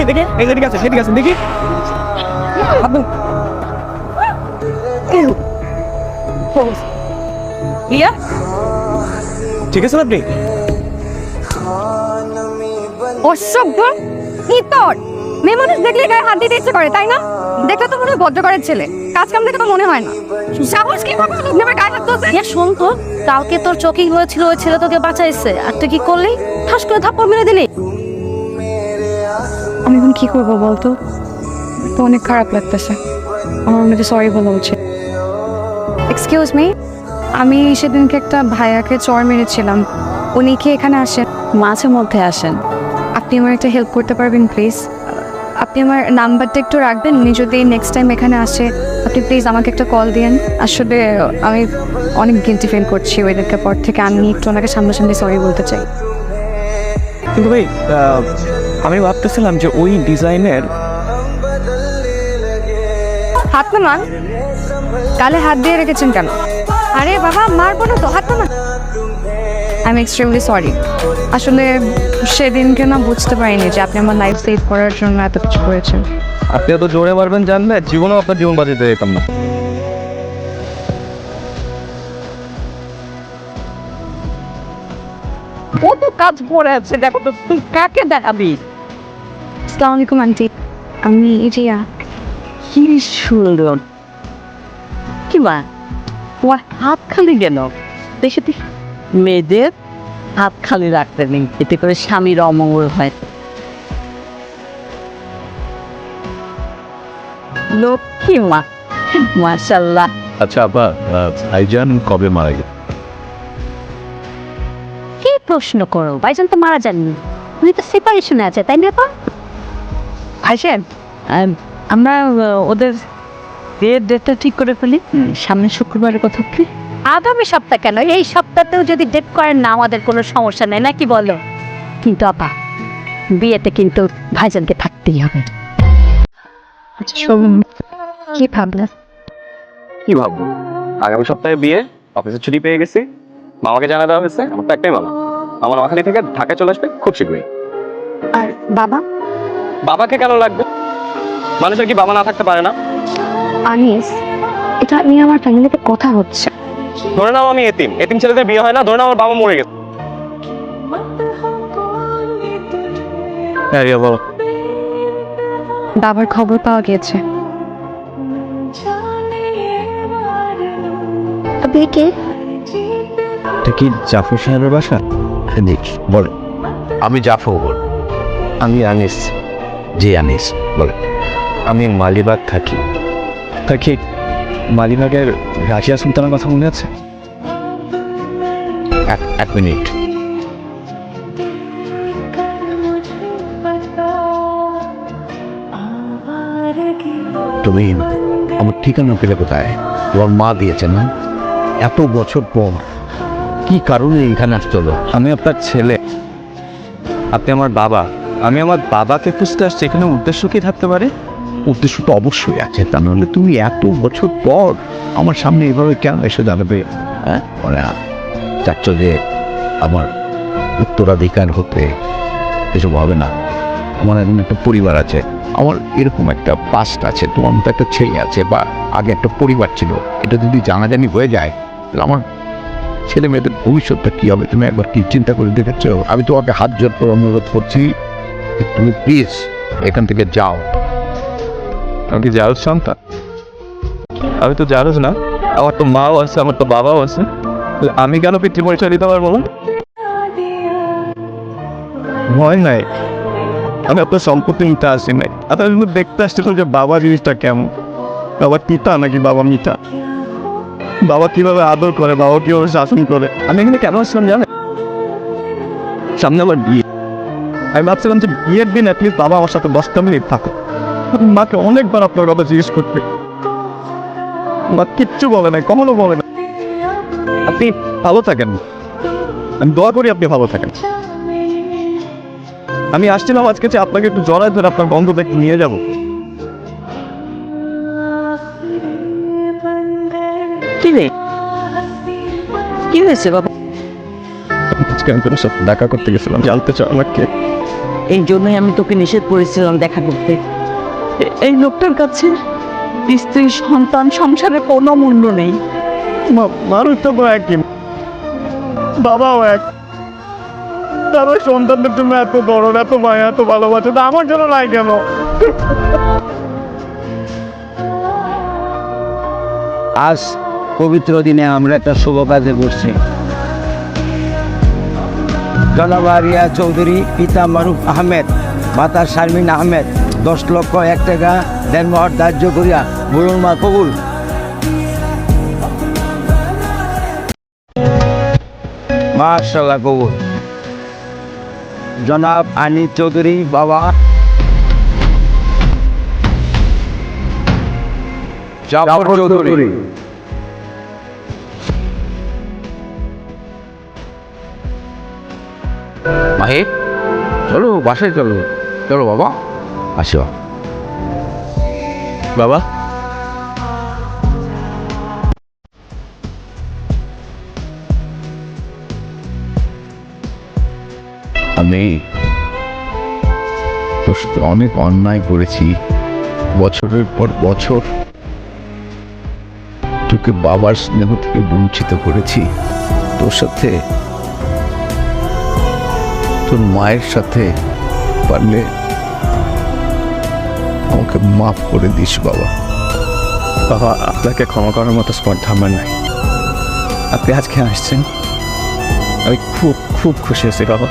দেখে ঠিক আছে দেখি ইয়া ঠিক আছে আপনি অসভ্য ইতর মেয়ে মানুষ দেখলে গায়ে হাত দিতে ইচ্ছে করে তাই না? দেখলে তো মনে হয় ভদ্রঘরের ছেলে, কাজ কাম দেখে তো মনে হয় না। সাহস কি করে লোকজনের গায়ে হাত দিতে? শোন তো, কালকে তোর চোখেই হয়েছিল ওই ছেলে তোকে বাঁচাইছে, আর তুই কি করলি? ঠাস করে থাপ্পড় মেরে দিলি। আমি এখন কি করবো বলতো? তো অনেক খারাপ লাগতেছে, আমার মনে সরি বলা উচিত। এক্সকিউজ মি, আমি সেদিনকে একটা ভাইয়াকে চড় মেরেছিলাম, উনি কি এখানে আসেন? মাঝে মধ্যে আসেন। আপনি আমার একটা হেল্প করতে পারবেন প্লিজ? আপনি আমার নাম্বারটা একটু রাখবেন, উনি যদি নেক্সট টাইম এখানে আসে আপনি প্লিজ আমাকে একটা কল দিন। আসলে আমি অনেক গিল্টি ফিল করছি ওইদিনকে পর থেকে, আমি একটু ওনাকে সামনাসামনি সরি বলতে চাই। কিন্তু ভাই আমি ভাবতেছিলাম যে ওই ডিজাইনের হাত নামান, গালে হাত দিয়ে রেখেছেন কেন? আরে বাবা মারবো না তো, হাত নামান। আই এম এক্সট্রিমলি সরি, আসলে সেদিনকে না বুঝতে পারিনি যে আপনি আমার লাইফ সেভ করার জন্য এত কিছু করেছেন। আপনি এত জোরে মারবেন জানলে জীবনেও আপনার জীবন বাঁচাতে যেতাম না। কত কাজ পড়ে আছে, দেখো তো তুই কাকে দেখাবি? আসসালামু আলাইকুম আন্টি, আমি রিয়া। কি সুন্দর, কি মা তোমার হাত খালি কেন? দেখে তুই মেয়েদের হাত খালি রাখতে নেই, এতে করে স্বামীর অমঙ্গল হয়। লক্ষ্মী মা, মাশাল্লাহ। আচ্ছা আপা, ভাইজান কবে মারা গেল? কি প্রশ্ন করো, ভাইজান তো মারা যাননি, উনি তো সেপারেশনে আছে, তাই না? তো ভাইজান আমরা ওদের বিয়ের ডেটটা ঠিক করে ফেলি, সামনের শুক্রবারের কথা কি? আগামী সপ্তাহ কেন, এই সপ্তাহতেও যদি ডেট করেন না আমাদের কোনো সমস্যা নেই, নাকি বলো? কিন্তু আপা বিয়েতে কিন্তু ভাইজানকে থাকতেই হবে। কি ভাবলেন? কি ভাববো, আগামী সপ্তাহে বিয়ে, অফিসের ছুটি পেয়ে গেছি, মামাকে জানা দেওয়া হয়েছে, আমার তো একটাই মামা, আমার ওখানে থেকে ঢাকায় চলে আসবে খুব শীঘ্রই। আর বাবা? বাবাকে কেন লাগবে? মানুষের কি বাবা না থাকতে পারে না? আনিস, এটা নিয়ে আমার ফ্যামিলিতে কথা হচ্ছে। ধরে নাও আমি এতিম ছেলেদের বিয়ে হয় না, ধরে নাও আমার বাবা মরে গেছে। বলো। বাবার খবর পাওয়া গিয়েছে। আপনি কে? এটা কি জাফর সাহেবের বাসা? বলে আমি জাফর, আমি আনিস। জি আনিস বলে। আমি মালিবাগ থাকি। মালিবাগের রাজিয়া সুলতানের কথা মনে আছে? এক মিনিট। তুমি আমার ঠিকানা পেলে কোথায়? তোমার মা দিয়েছে না? এত বছর পর কি কারণে এখানে আসতে হলো? আমি আপনার ছেলে, আপনি আমার বাবা। আমি আমার বাবাকে খুঁজতে আসছি, এখানে উদ্দেশ্য কি থাকতে পারে? উদ্দেশ্য তো অবশ্যই আছে, তা নাহলে তুমি এত বছর পর আমার সামনে এভাবে কেন এসে দাঁড়াবে? হ্যাঁ, মানে চাচ্ছ যে আমার উত্তরাধিকার হতে এসব হবে না? আমার এখন একটা পরিবার আছে, আমার এরকম একটা পাস্ট আছে, তোমার মতো একটা ছেলে আছে, বা আগে একটা পরিবার ছিল। এটা যদি জানাজানি হয়ে যায় তাহলে আমার ছেলে মেয়েদের ভবিষ্যৎটা কী হবে? তুমি একবার কি চিন্তা করে দেখেছ? আমি তোমাকে হাত জোর করে অনুরোধ করছি, তুমি প্লিজ এখান থেকে যাও। আমি কি জারজ সন্তান? আমি তো জারজ না, আমার তো মাও আছে, আমার তো বাবাও আছে, আমি কেন পিতৃ পরিচয় দিতে পারবো না? ভয় নাই, আমি আপনার সম্পত্তি নিতে আসি নাই, আপনার কিন্তু দেখতে আসছিলাম যে বাবা জিনিসটা কেমন, বাবা পিতা নাকি বাবা মিতা, বাবা কিভাবে আদর করে, বাবা কিভাবে শাসন করে। আমি এখানে কেন আসছিলাম জানেন? সামনে আমার বিয়ে, আমি ভাবছিলাম যে বিয়ের দিন অ্যাটলিস্ট বাবা আমার সাথে 10টা মিনিট থাকো। মাকে অনেকবার আপনার কথা জিজ্ঞেস করতে, মা কিচ্ছু বলে না, কখনো বলে না। আপনি ভালো থাকেন, আমি দোয়া করি আপনি ভালো থাকেন। আমি আসছিলাম আজকে যে আপনাকে একটু জড়ায় ধরে আপনার গন্ধ দেখে নিয়ে যাব। কি রে, কি হয়েছে বাবা? আজকে আমি তোমার সাথে দেখা করতে গেছিলাম, জানতে চাও আমাকে? এই জন্যই আমি তোকে নিষেধ করেছিলাম দেখা করতে। এই লোকটার কাছে স্ত্রী, সন্তান, সংসারে কোনো মূল্য নেই। মানুষ তো একই, বাবাও এক। তারা সন্তানদের জন্য এত দরদ, এত মায়া, এত ভালোবাসে, তা আমার জন্য নাই কেন? আজ পবিত্র দিনে আমরা একটা শুভ কাজে বসছি। জনাব আরিয়া চৌধুরী, পিতা মারুফ আহমেদ, মাতা শারমিন আহমেদ 10,01,000 টাকা দেনমোহর ধার্য করিয়া বলুন মা কবুল। মাশাআল্লাহ কবুল। জনাব আনিস চৌধুরী, বাবা জাফর চৌধুরী। মাহির, চলো বাসায় চলো, চলো বাবা, আসো। বাবা, আমি তোর সাথে অনেক অন্যায় করেছি, বছরের পর বছর তোকে বাবার স্নেহ থেকে বঞ্চিত করেছি। তোর সাথে, তোর মায়ের সাথে পারলে আমাকে মাফ করে দিস বাবা। বাবা, আপনাকে ক্ষমা করার মতো স্পর্ধা আমার নাই। আপনি আজকে আসছেন, আমি খুব খুব খুশি হয়েছি বাবা।